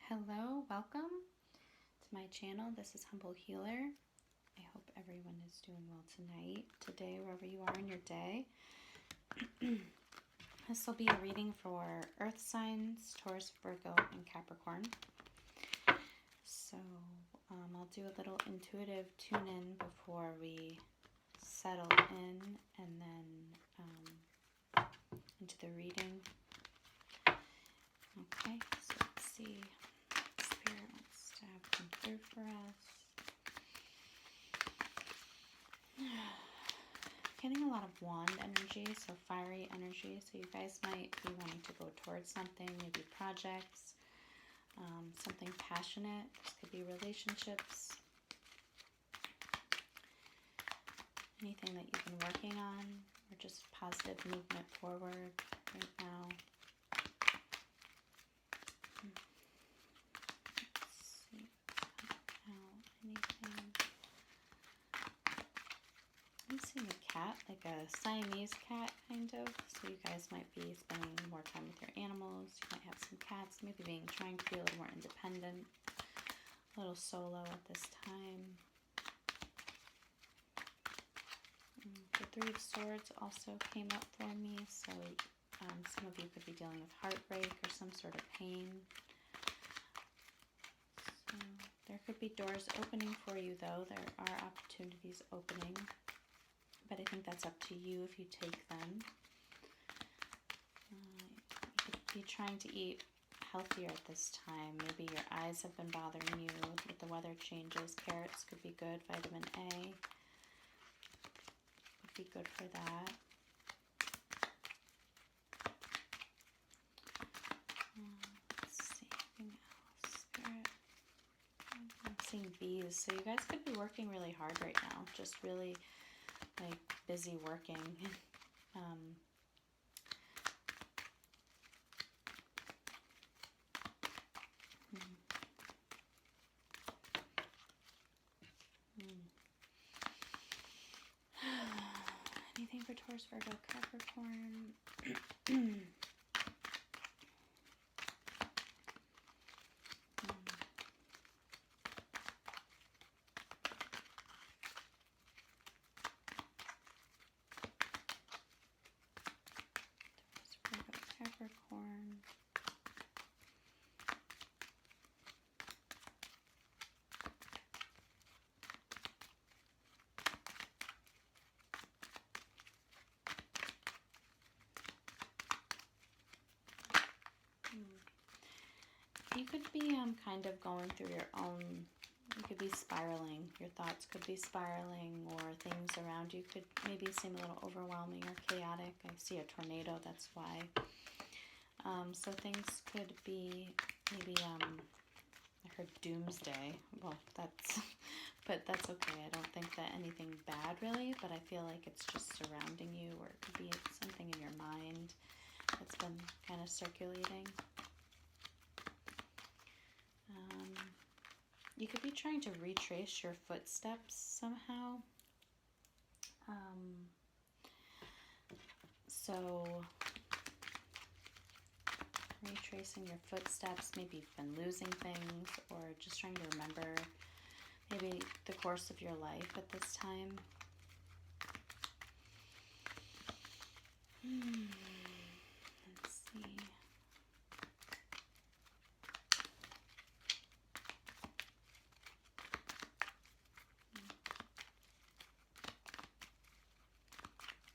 Hello, welcome to my channel. This is Humble Healer. I hope everyone is doing well tonight, today, wherever you are in your day. This will be a reading for Earth signs, Taurus, Virgo, and Capricorn. So I'll do a little intuitive tune-in before we settle in and then into the reading. Okay, so let's see. Spirit wants to have come through for us. Getting a lot of wand energy, so fiery energy. So you guys might be wanting to go towards something, maybe projects, something passionate. This could be relationships, anything that you've been working on, or just positive movement forward right now. I'm seeing a cat, like a Siamese cat, kind of. So you guys might be spending more time with your animals. You might have some cats, maybe trying to be a little more independent, a little solo at this time. The Three of Swords also came up for me, so some of you could be dealing with heartbreak or some sort of pain. So there could be doors opening for you, though. There are opportunities opening. But I think that's up to you if you take them. You could be trying to eat healthier at this time. Maybe your eyes have been bothering you with the weather changes. Carrots could be good. Vitamin A would be good for that. Let's see, anything else? Spirit. I'm seeing bees. So you guys could be working really hard right now. Just really like busy working. Anything for Taurus, Virgo, Capricorn? Capricorn. You could be kind of going through your own, you could be spiraling. Your thoughts could be spiraling, or things around you could maybe seem a little overwhelming or chaotic. I see a tornado, that's why. So things could be maybe, I heard doomsday. Well, but that's okay. I don't think that anything bad really, but I feel like it's just surrounding you, or it could be something in your mind that's been kind of circulating. You could be trying to retrace your footsteps somehow. So retracing your footsteps, maybe you've been losing things, or just trying to remember maybe the course of your life at this time. Let's see.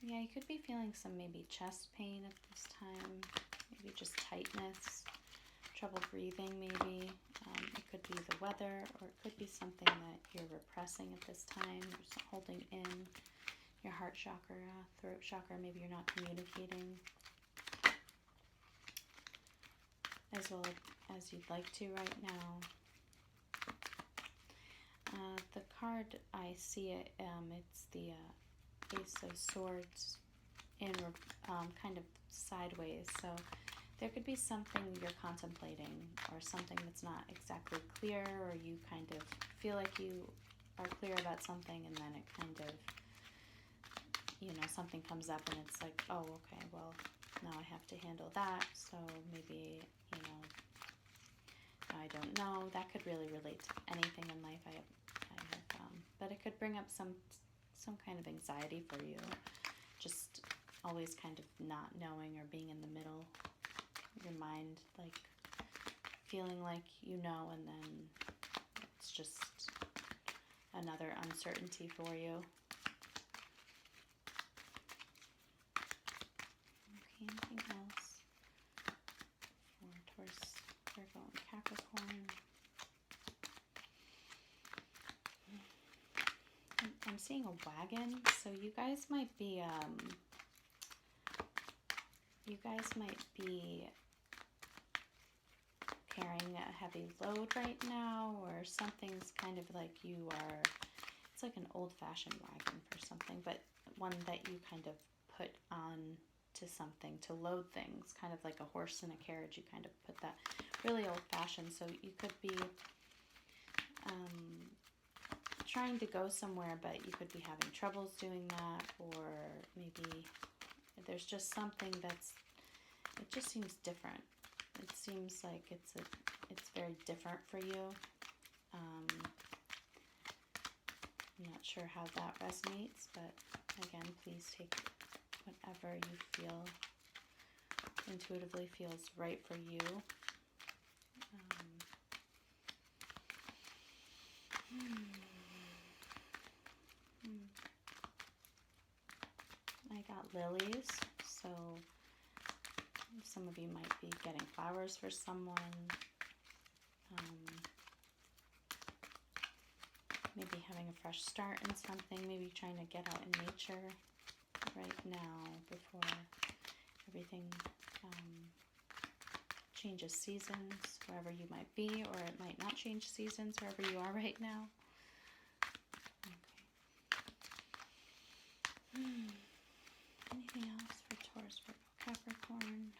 Yeah, you could be feeling some maybe chest pain at this time, maybe just tightness, trouble breathing maybe. It could be the weather, or it could be something that you're repressing at this time. You're just holding in your heart chakra, throat chakra. Maybe you're not communicating as well as you'd like to right now. The card, I see it, it's the Ace of Swords in kind of sideways. So there could be something you're contemplating, or something that's not exactly clear, or you kind of feel like you are clear about something, and then it kind of, something comes up and it's like, oh, okay, well, now I have to handle that. So maybe, I don't know. That could really relate to anything in life. But it could bring up some kind of anxiety for you. Just always kind of not knowing or being in the middle. Your mind, like, feeling like you know, and then it's just another uncertainty for you. Okay, anything else for Taurus, Virgo, and Capricorn? I'm seeing a wagon, so you guys might be carrying a heavy load right now, or something's kind of like it's like an old-fashioned wagon for something, but one that you kind of put on to something to load things, kind of like a horse in a carriage. You kind of put that, really old-fashioned. So you could be trying to go somewhere, but you could be having troubles doing that, or maybe there's just something it just seems different. It seems like it's very different for you. I'm not sure how that resonates, but again, please take whatever you feel intuitively feels right for you. I got lilies, so some of you might be getting flowers for someone. Maybe having a fresh start in something, maybe trying to get out in nature right now before everything changes seasons wherever you might be, or it might not change seasons wherever you are right now. Okay. Anything else for Taurus, Virgo, Capricorn?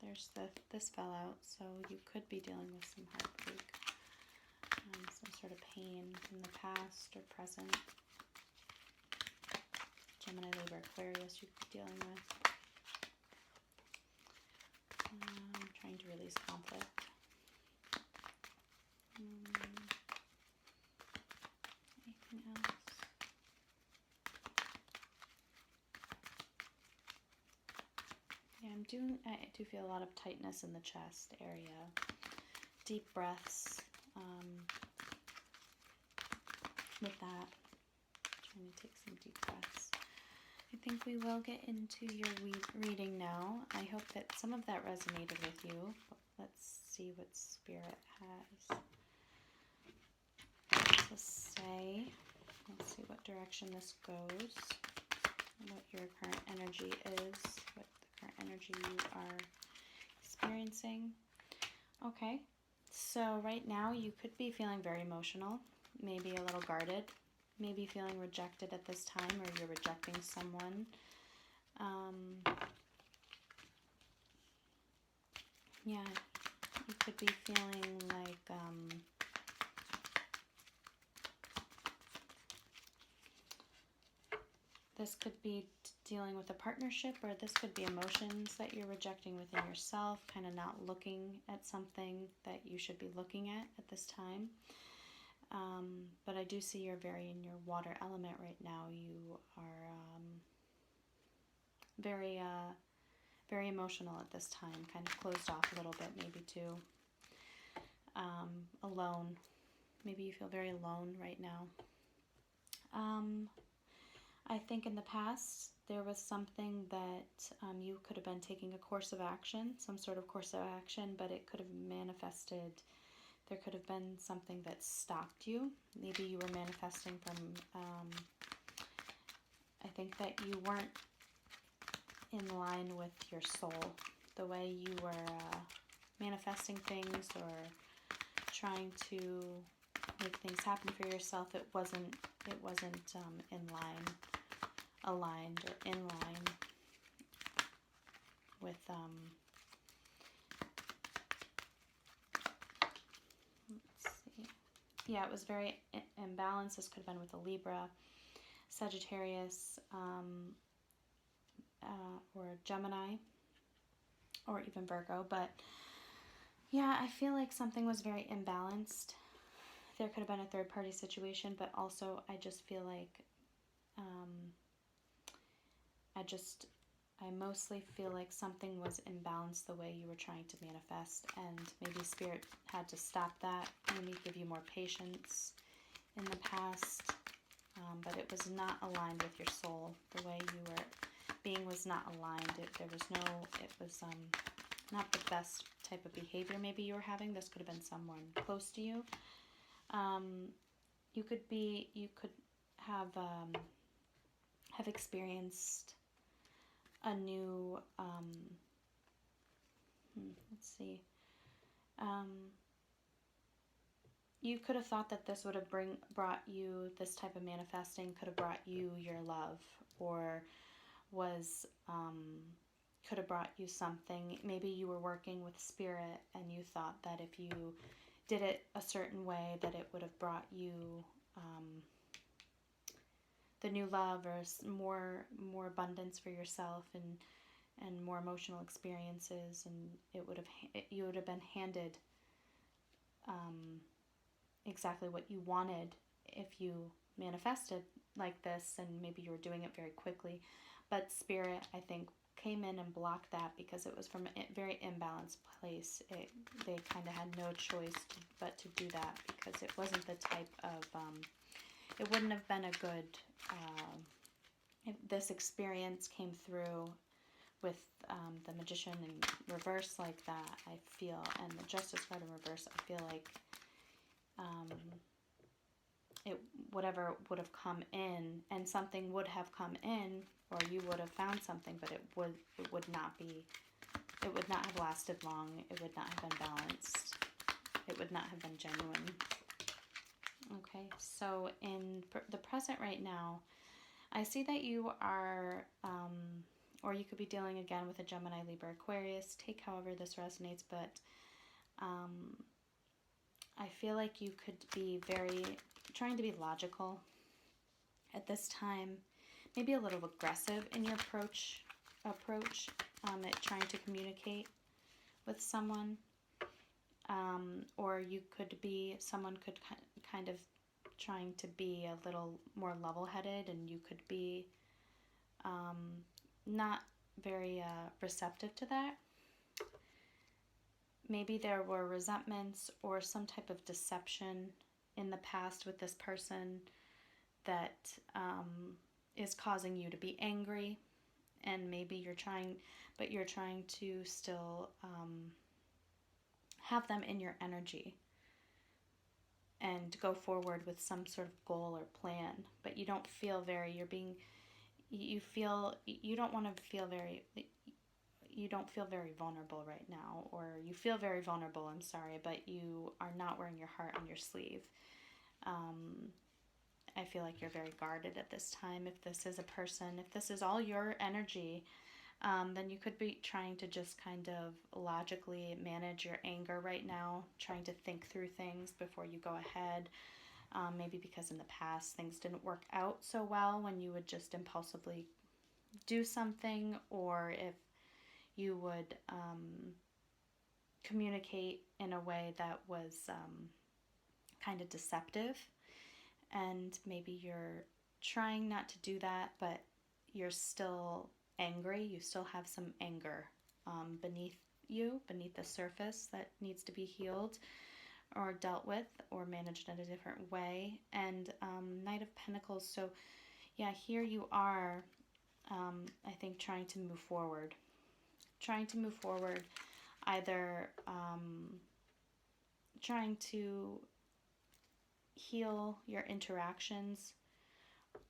There's this fell out, so you could be dealing with some heartbreak, some sort of pain in the past or present. Gemini, Libra, Aquarius you could be dealing with. Trying to release conflict. Anything else? Yeah, I do feel a lot of tightness in the chest area. Deep breaths with that. Trying to take some deep breaths. I think we will get into your reading now. I hope that some of that resonated with you. Let's see what Spirit has to say. Let's see what direction this goes, what your current energy is, what the current energy you are experiencing. Okay, so right now you could be feeling very emotional, maybe a little guarded, maybe feeling rejected at this time, or you're rejecting someone. Yeah, you could be feeling like this could be dealing with a partnership, or this could be emotions that you're rejecting within yourself, kind of not looking at something that you should be looking at this time. But I do see you're very in your water element right now. You are very emotional at this time, kind of closed off a little bit, maybe too. Alone. Maybe you feel very alone right now. I think in the past there was something that you could have been taking a course of action, some sort of course of action, but it could have manifested. There could have been something that stopped you. Maybe you were manifesting from, I think that you weren't in line with your soul. The way you were manifesting things or trying to make things happen for yourself, it wasn't aligned or in line with let's see. Yeah, it was very imbalance. This could have been with a Libra, Sagittarius, or Gemini, or even Virgo. But yeah, I feel like something was very imbalanced. There could have been a third party situation, but also I just feel like I mostly feel like something was imbalanced the way you were trying to manifest, and maybe Spirit had to stop that, maybe give you more patience in the past, but it was not aligned with your soul. The way you were being was not aligned. It was not the best type of behavior maybe you were having. This could have been someone close to you. You could have experienced a new, let's see, you could have thought that this would have brought you, this type of manifesting could have brought you your love, or could have brought you something. Maybe you were working with Spirit and you thought that if you did it a certain way that it would have brought you the new love, or more abundance for yourself, and more emotional experiences, and you would have been handed exactly what you wanted if you manifested like this, and maybe you were doing it very quickly. But Spirit, I think, came in and blocked that because it was from a very imbalanced place. They kind of had no choice but to do that, because it wasn't the type of it wouldn't have been a good, if this experience came through with the Magician in reverse like that, I feel, and the Justice card in reverse, I feel like whatever would have come in, and something would have come in, or you would have found something, but it would not have lasted long. It would not have been balanced. It would not have been genuine. Okay, so in the present right now, I see that you are, or you could be dealing again with a Gemini, Libra, Aquarius. Take however this resonates, but I feel like you could be trying to be logical at this time, maybe a little aggressive in your approach at trying to communicate with someone, or someone could kind of trying to be a little more level-headed, and you could be not very receptive to that. Maybe there were resentments or some type of deception in the past with this person that is causing you to be angry, and maybe you're trying to still have them in your energy and go forward with some sort of goal or plan, but you don't feel very vulnerable right now, or you feel very vulnerable, I'm sorry, but you are not wearing your heart on your sleeve. I feel like you're very guarded at this time. If this is a person, if this is all your energy, then you could be trying to just kind of logically manage your anger right now, trying to think through things before you go ahead. Maybe because in the past things didn't work out so well when you would just impulsively do something, or if you would communicate in a way that was kind of deceptive, and maybe you're trying not to do that, but you're still angry. You still have some anger beneath the surface that needs to be healed or dealt with or managed in a different way. And Knight of Pentacles. So yeah, here you are, I think, trying to move forward, either trying to heal your interactions,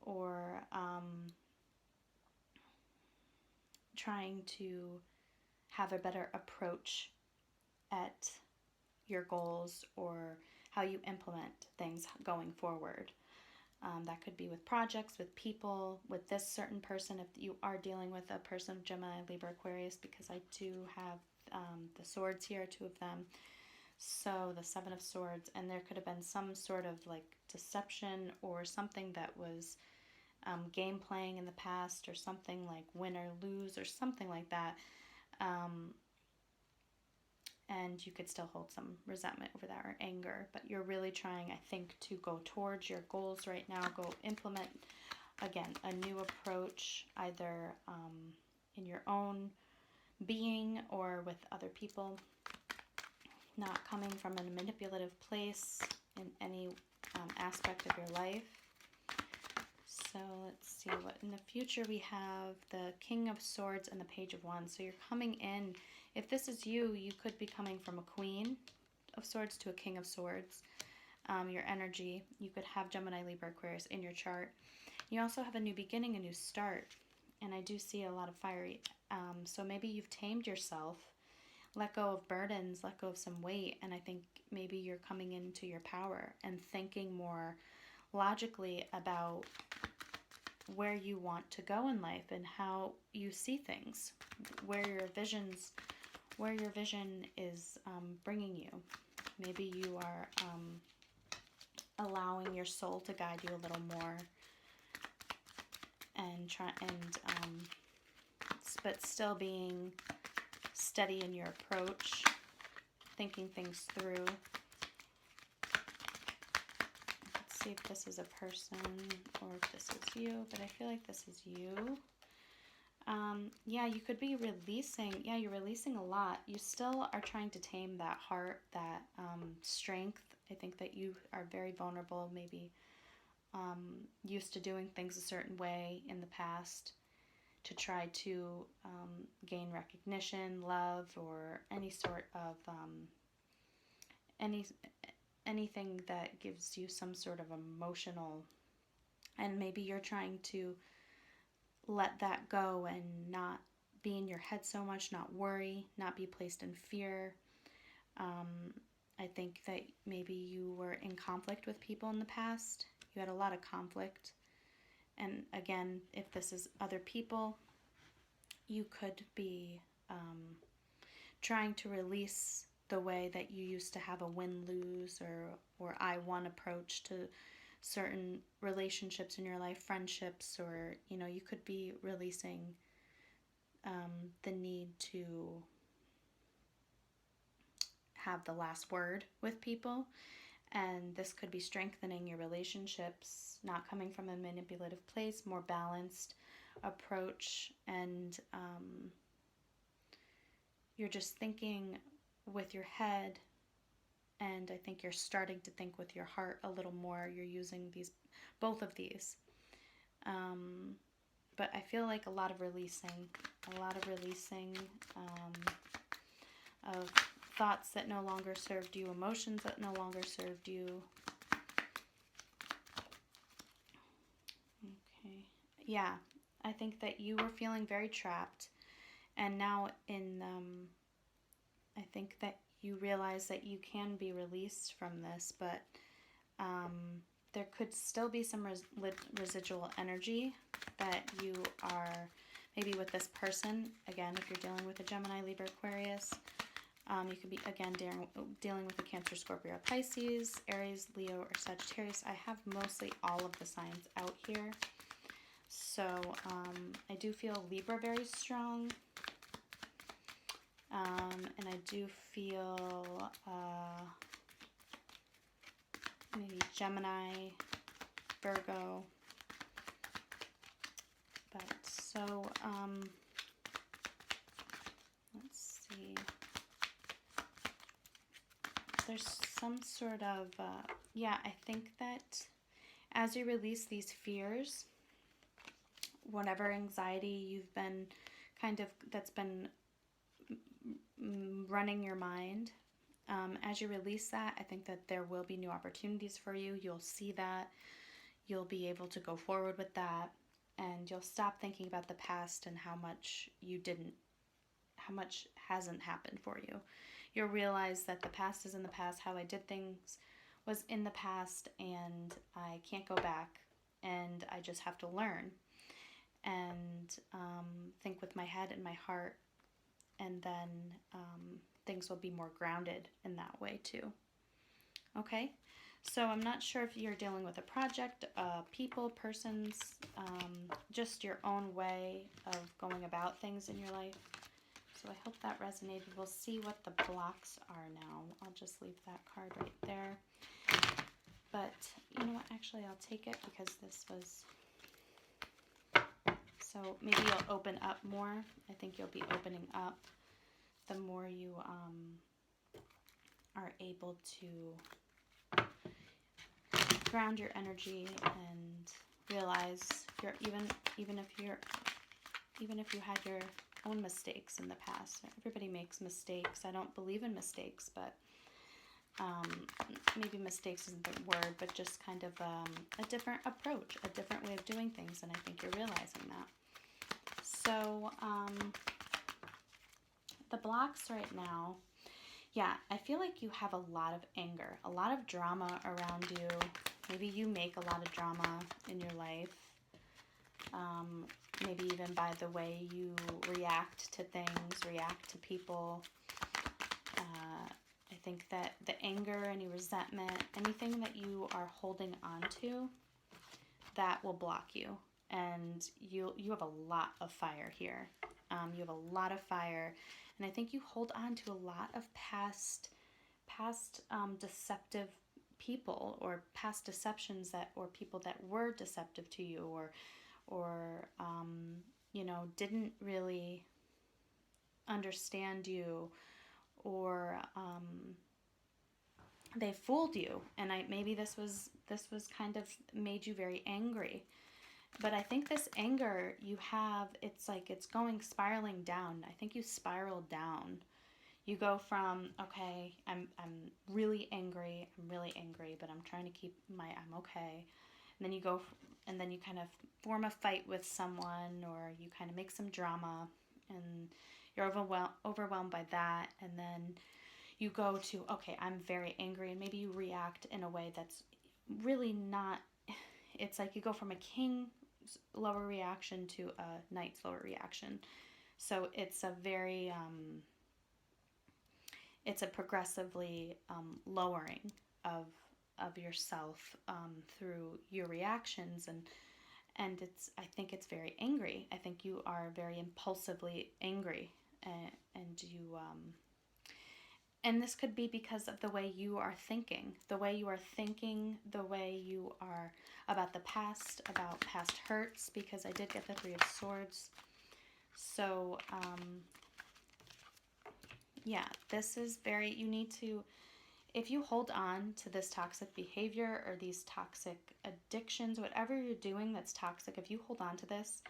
or trying to have a better approach at your goals, or how you implement things going forward. That could be with projects, with people, with this certain person, if you are dealing with a person of Gemini, Libra, Aquarius, because I do have the swords here, two of them. So the Seven of Swords, and there could have been some sort of like deception or something that was game playing in the past, or something like win or lose or something like that. And you could still hold some resentment over that or anger, but you're really trying, I think, to go towards your goals right now. Go implement, again, a new approach, either in your own being or with other people, not coming from a manipulative place in any aspect of your life. So let's see what in the future we have the King of Swords and the Page of Wands. So you're coming in, if this is you, you could be coming from a Queen of Swords to a King of Swords. Your energy, you could have Gemini, Libra, Aquarius in your chart. You also have a new beginning, a new start, and I do see a lot of fiery. So maybe you've tamed yourself, let go of burdens, let go of some weight, and I think maybe you're coming into your power and thinking more logically about where you want to go in life and how you see things, where your vision is bringing you. Maybe you are allowing your soul to guide you a little more, but still being steady in your approach, thinking things through. Let's see if this is a person or if this is you, but I feel like this is you. Yeah, you could be releasing. Yeah, you're releasing a lot. You still are trying to tame that heart, that strength. I think that you are very vulnerable, maybe used to doing things a certain way in the past to try to gain recognition, love, or any sort of anything that gives you some sort of emotional, and maybe you're trying to let that go and not be in your head so much, not worry, not be placed in fear. I think that maybe you were in conflict with people in the past. You had a lot of conflict. And again, if this is other people, you could be trying to release the way that you used to have a win-lose or I-1 approach to certain relationships in your life, friendships, or, you could be releasing the need to have the last word with people. And this could be strengthening your relationships, not coming from a manipulative place, more balanced approach. And you're just thinking with your head, and I think you're starting to think with your heart a little more. You're using both of these. But I feel like a lot of releasing of thoughts that no longer served you, emotions that no longer served you. Okay. Yeah, I think that you were feeling very trapped, and now I think that you realize that you can be released from this, but there could still be some residual energy that you are maybe with this person. Again, if you're dealing with a Gemini, Libra, Aquarius, you could be, again, dealing with a Cancer, Scorpio, Pisces, Aries, Leo, or Sagittarius. I have mostly all of the signs out here. So I do feel Libra very strong. And I do feel maybe Gemini, Virgo. But so, let's see. There's some sort of, yeah, I think that as you release these fears, whatever anxiety you've been that's been running your mind, as you release that, I think that there will be new opportunities for you. You'll see that. You'll be able to go forward with that, and you'll stop thinking about the past and how much hasn't happened for you. You'll realize that the past is in the past. How I did things was in the past, and I can't go back, and I just have to learn and think with my head and my heart, and then things will be more grounded in that way too. Okay, so I'm not sure if you're dealing with a project, people, persons, just your own way of going about things in your life. So I hope that resonated. We'll see what the blocks are now. I'll just leave that card right there. But you know what? Actually, I'll take it because this was... So maybe you'll open up more. I think you'll be opening up the more you are able to ground your energy and realize even if you had your own mistakes in the past. Everybody makes mistakes. I don't believe in mistakes, but maybe mistakes isn't the word, but just kind of a different approach, a different way of doing things, and I think you're realizing that. So the blocks right now, yeah, I feel like you have a lot of anger, a lot of drama around you. Maybe you make a lot of drama in your life. Maybe even by the way you react to things, react to people. I think that the anger, any resentment, anything that you are holding on to, that will block you. And you have a lot of fire here. You have a lot of fire. And I think you hold on to a lot of past deceptive people, or past deceptions or people that were deceptive to you, or you know, didn't really understand you, or they fooled you. And maybe this was kind of made you very angry. But I think this anger you have, it's like it's going spiraling down. I think you spiral down. You go from, okay, I'm really angry, but I'm trying to keep I'm okay. And then you go, and then you kind of form a fight with someone, or you kind of make some drama, and you're overwhelmed by that. And then you go to, okay, I'm very angry, and maybe you react in a way that's really not, it's like you go from a king's lower reaction to a knight's lower reaction. So it's a very, it's a progressively lowering of yourself through your reactions, and I think it's very angry. I think you are very impulsively angry, and you and this could be because of the way you are thinking, the way you are about the past, about past hurts, because I did get the Three of Swords. So yeah, this is very, you need to, if you hold on to this toxic behavior or these toxic addictions, whatever you're doing that's toxic, if you hold on to this,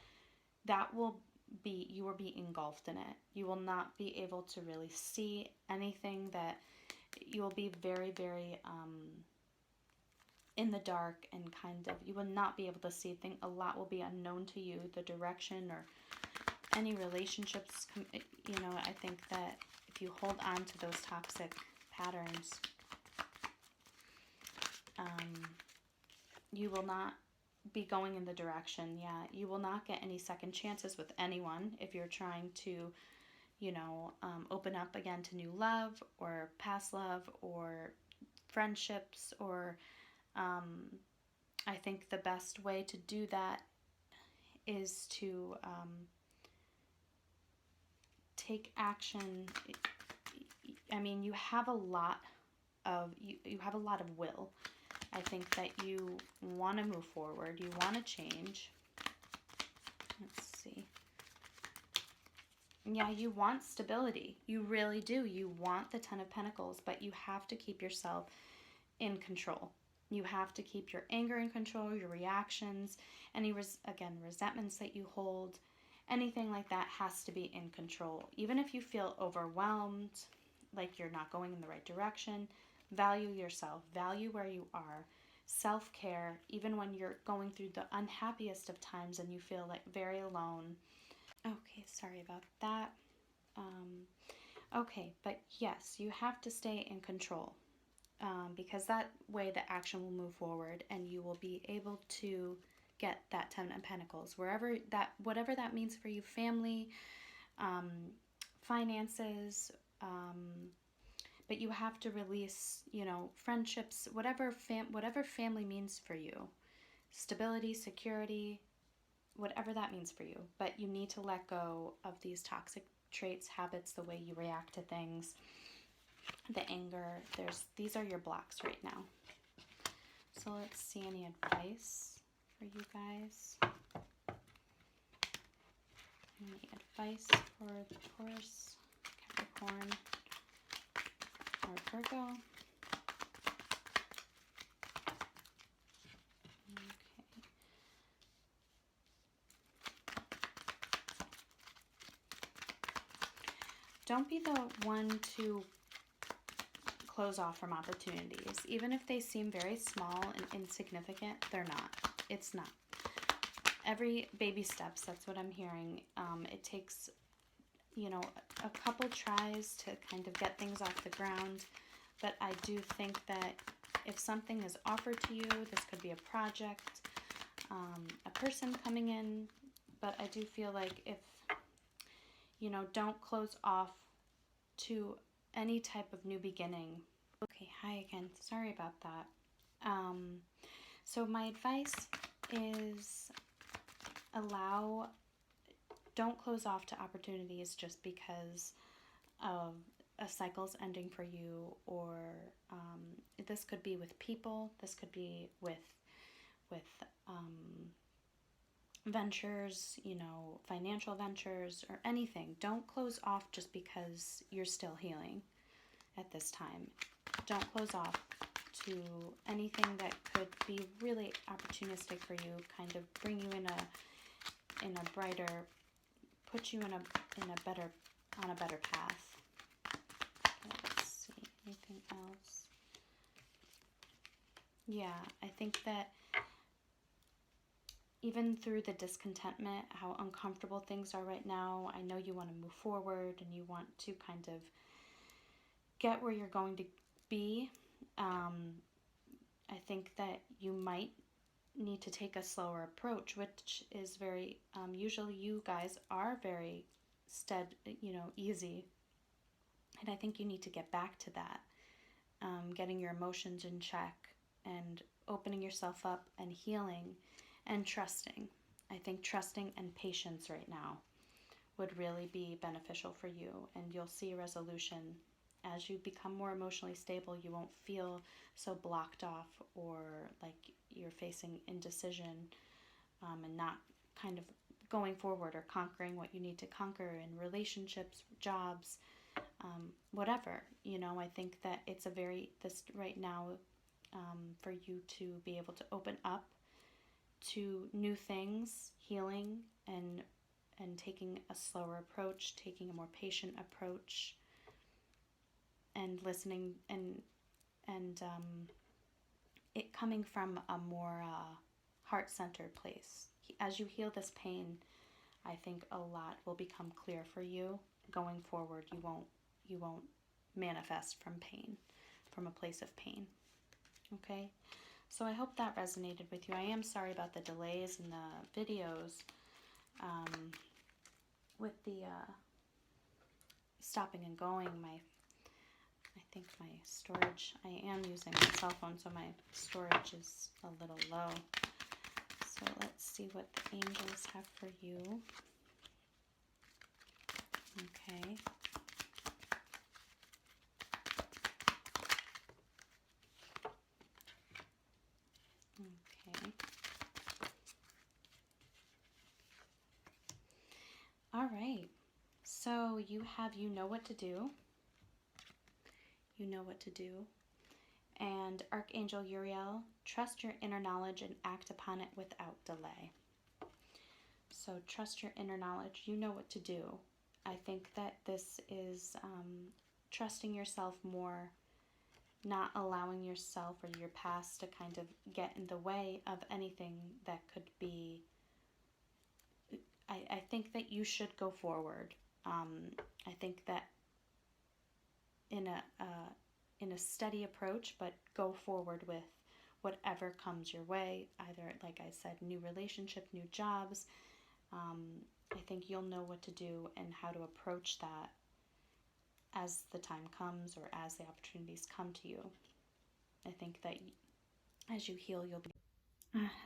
that will be, you will be engulfed in it. You will not be able to really see anything, that you will be very, very in the dark, and kind of, you will not be able to see things. A lot will be unknown to you, the direction or any relationships. You know, I think that if you hold on to those toxic patterns, you will not be going in the direction. Yeah, you will not get any second chances with anyone if you're trying to, you know, open up again to new love or past love or friendships, or I think the best way to do that is to take action. I mean, you have a lot of you have a lot of will. I think that you want to move forward. You want to change. Let's see. Yeah, you want stability. You really do. You want the Ten of Pentacles, but you have to keep yourself in control. You have to keep your anger in control, your reactions, any, resentments that you hold, anything like that has to be in control. Even if you feel overwhelmed, like you're not going in the right direction, value yourself, value where you are, self-care, even when you're going through the unhappiest of times and you feel like very alone. Okay, sorry about that. Okay, but yes, you have to stay in control, because that way the action will move forward and you will be able to get that Ten of Pentacles, whatever that means for you, family, finances, but you have to release, you know, friendships, whatever family means for you, stability, security, whatever that means for you. But you need to let go of these toxic traits, habits, the way you react to things, the anger. These are your blocks right now. So let's see any advice for you guys. Any advice for the Taurus, Capricorn, or Virgo? Okay. Don't be the one to close off from opportunities. Even if they seem very small and insignificant, they're not. It's not. Every baby steps, that's what I'm hearing. It takes, you know, a couple tries to kind of get things off the ground. But I do think that if something is offered to you, this could be a project, a person coming in. But I do feel like if, you know, don't close off to any type of new beginning. Okay, hi again. Sorry about that. So my advice is don't close off to opportunities just because of a cycle's ending for you, or this could be with people, this could be with ventures, you know, financial ventures or anything. Don't close off just because you're still healing at this time. Don't close off to anything that could be really opportunistic for you, kind of bring you in a brighter, put you on a better path. Let's see, anything else? Yeah, I think that even through the discontentment, how uncomfortable things are right now, I know you want to move forward and you want to kind of get where you're going to be. I think that you might need to take a slower approach, which is very, usually you guys are very easy. And I think you need to get back to that, getting your emotions in check and opening yourself up and healing and trusting. I think trusting and patience right now would really be beneficial for you, and you'll see a resolution. As you become more emotionally stable, you won't feel so blocked off or like you're facing indecision, and not kind of going forward or conquering what you need to conquer in relationships, jobs, whatever. You know, I think that it's this right now, for you to be able to open up to new things, healing, and taking a slower approach, taking a more patient approach, and listening, and it coming from a more heart-centered place. As you heal this pain, I think a lot will become clear for you going forward. You won't manifest from a place of pain. Okay? So I hope that resonated with you. I am sorry about the delays in the videos, with the stopping and going. I think my storage, I am using my cell phone, so my storage is a little low. So let's see what the angels have for you. Okay. Okay. All right. So you know what to do. You know what to do. And Archangel Uriel, trust your inner knowledge and act upon it without delay. So trust your inner knowledge. You know what to do. I think that this is trusting yourself more, not allowing yourself or your past to kind of get in the way of anything that could be. I think that you should go forward. I think that in a steady approach, but go forward with whatever comes your way. Either, like I said, new relationship, new jobs. I think you'll know what to do and how to approach that as the time comes or as the opportunities come to you. I think that as you heal, you'll be...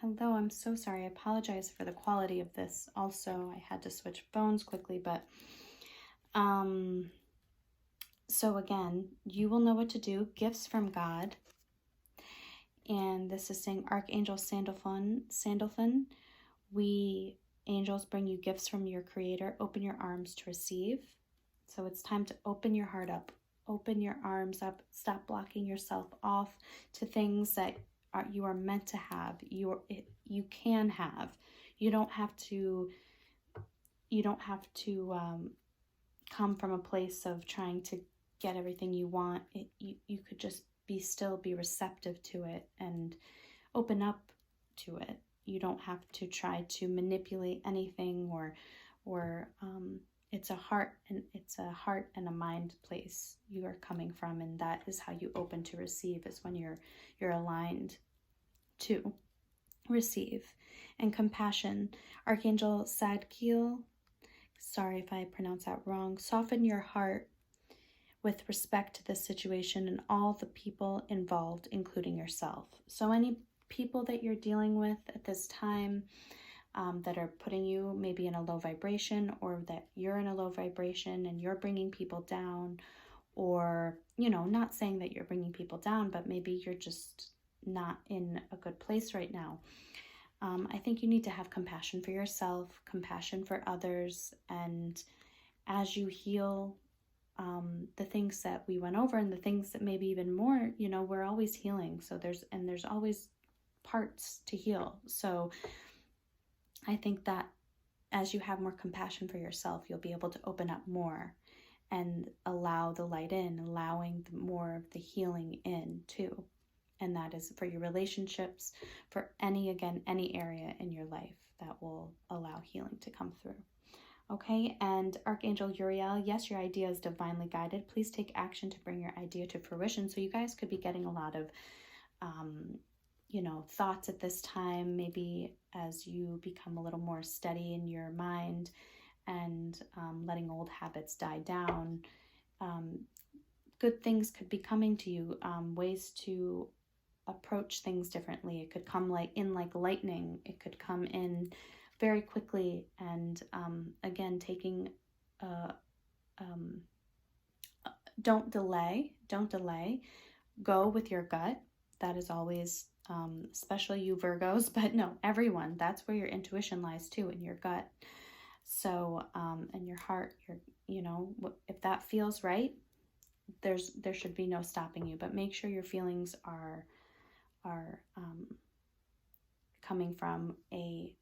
hello, I'm so sorry. I apologize for the quality of this. Also, I had to switch phones quickly, but so again, you will know what to do. Gifts from God. And this is saying, Archangel Sandalphon, we angels bring you gifts from your Creator. Open your arms to receive. So it's time to open your heart up. Open your arms up. Stop blocking yourself off to things that you are meant to have. You can have. You don't have to come from a place of trying to get everything you want. You could just be receptive to it and open up to it. You don't have to try to manipulate anything or it's a heart and a mind place you are coming from, and that is how you open to receive, is when you're aligned to receive. And compassion, Archangel Sadkiel, sorry if I pronounce that wrong, soften your heart with respect to this situation and all the people involved, including yourself. So any people that you're dealing with at this time that are putting you maybe in a low vibration, or that you're in a low vibration and you're bringing people down, or, not saying that you're bringing people down, but maybe you're just not in a good place right now. I think you need to have compassion for yourself, compassion for others, and as you heal the things that we went over and the things that maybe even more, we're always healing. So there's always parts to heal. So I think that as you have more compassion for yourself, you'll be able to open up more and allow the light in, allowing more of the healing in too. And that is for your relationships, for any area in your life that will allow healing to come through. Okay, and Archangel Uriel, yes, your idea is divinely guided. Please take action to bring your idea to fruition. So you guys could be getting a lot of, thoughts at this time, maybe as you become a little more steady in your mind and letting old habits die down. Good things could be coming to you, ways to approach things differently. It could come like lightning. It could come in very quickly, and again, taking don't delay, go with your gut. That is always, especially you Virgos, but no, everyone, that's where your intuition lies too, in your gut. So and your heart, if that feels right, there should be no stopping you, but make sure your feelings are coming from a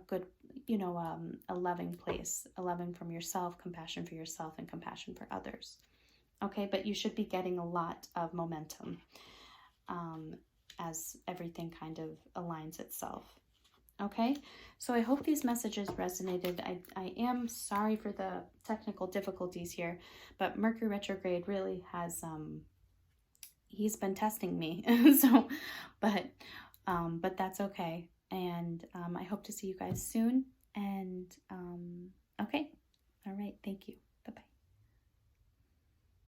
good, a loving place, a loving from yourself, compassion for yourself, and compassion for others. Okay, but you should be getting a lot of momentum as everything kind of aligns itself. Okay, so I hope these messages resonated. I am sorry for the technical difficulties here, but Mercury retrograde really has, he's been testing me. So, but that's okay. And I hope to see you guys soon. And okay, all right, thank you.